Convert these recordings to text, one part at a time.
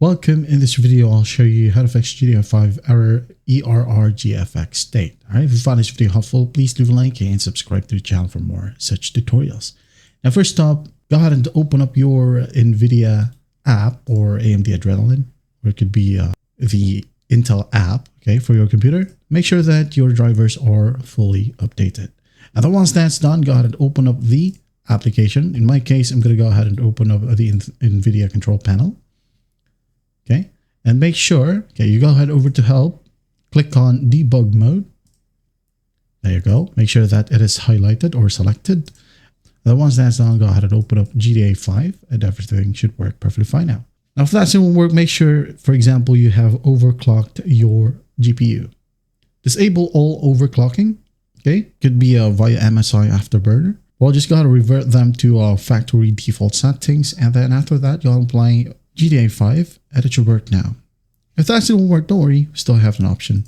Welcome. In this video, I'll show you how to fix GTA 5 error ERR-GFX state. Alright, if you found this video helpful, please leave a like and subscribe to the channel for more such tutorials. Now, first up, go ahead and open up your NVIDIA app or AMD Adrenalin, or it could be the Intel app, okay, for your computer. Make sure that your drivers are fully updated. And then once that's done, go ahead and open up the application. In my case, I'm going to go ahead and open up the NVIDIA control panel. Okay, and make sure, okay, you go ahead over to help, click on debug mode. There you go. Make sure that it is highlighted or selected. And then once that's done, go ahead and open up GTA 5 and everything should work perfectly fine now. Now, if that doesn't work, make sure, for example, you have overclocked your GPU. Disable all overclocking. Okay, could be via MSI Afterburner. Well, just gotta revert them to factory default settings, and then after that, you'll apply GTA 5, and it should work now. If that still won't work, don't worry, we still have an option.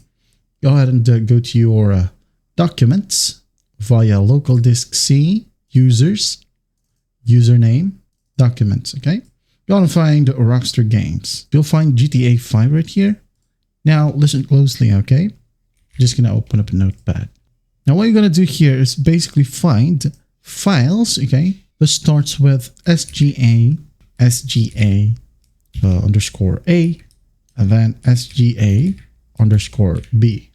Go ahead and go to your documents via local disk C, users, username, documents, okay? Go ahead and find Rockstar Games. You'll find GTA 5 right here. Now, listen closely, okay? Just gonna open up a notepad. Now, what you're gonna do here is basically find files, okay? This starts with SGA underscore A, and then SGA underscore B.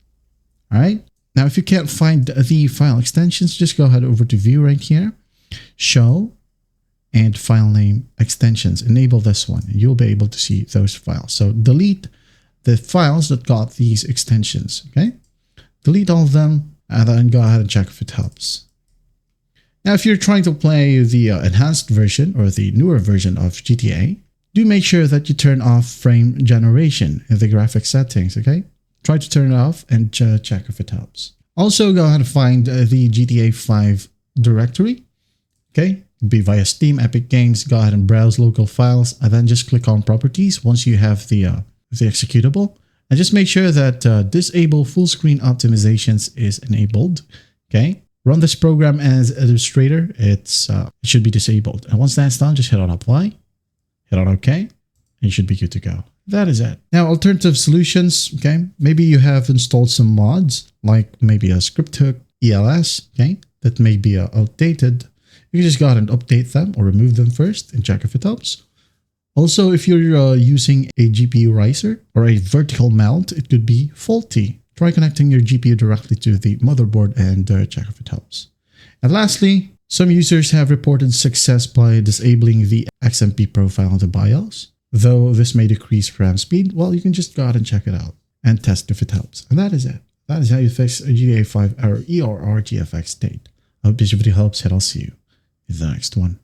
All right. Now, if you can't find the file extensions, just go ahead over to view right here, show, and file name extensions. Enable this one, and you'll be able to see those files. So delete the files that got these extensions. Okay. Delete all of them, and then go ahead and check if it helps. Now, if you're trying to play the enhanced version or the newer version of GTA, do make sure that you turn off frame generation in the graphics settings, okay? Try to turn it off and check if it helps. Also, go ahead and find the GTA 5 directory, okay? It'd be via Steam, Epic Games. Go ahead and browse local files, and then just click on properties once you have the executable. And just make sure that disable full screen optimizations is enabled, okay? Run this program as administrator. It should be disabled. And once that's done, just hit on apply. Hit on OK, and you should be good to go. That is it. Now, alternative solutions, okay? Maybe you have installed some mods, like maybe a script hook, ELS, okay? That may be outdated. You can just go ahead and update them or remove them first and check if it helps. Also, if you're using a GPU riser or a vertical mount, it could be faulty. Try connecting your GPU directly to the motherboard and check if it helps. And lastly, some users have reported success by disabling the XMP profile in the BIOS. Though this may decrease RAM speed, well, you can just go ahead and check it out and test if it helps. And that is it. That is how you fix a GTA 5 error ERR-GFX state. I hope this video helps, and I'll see you in the next one.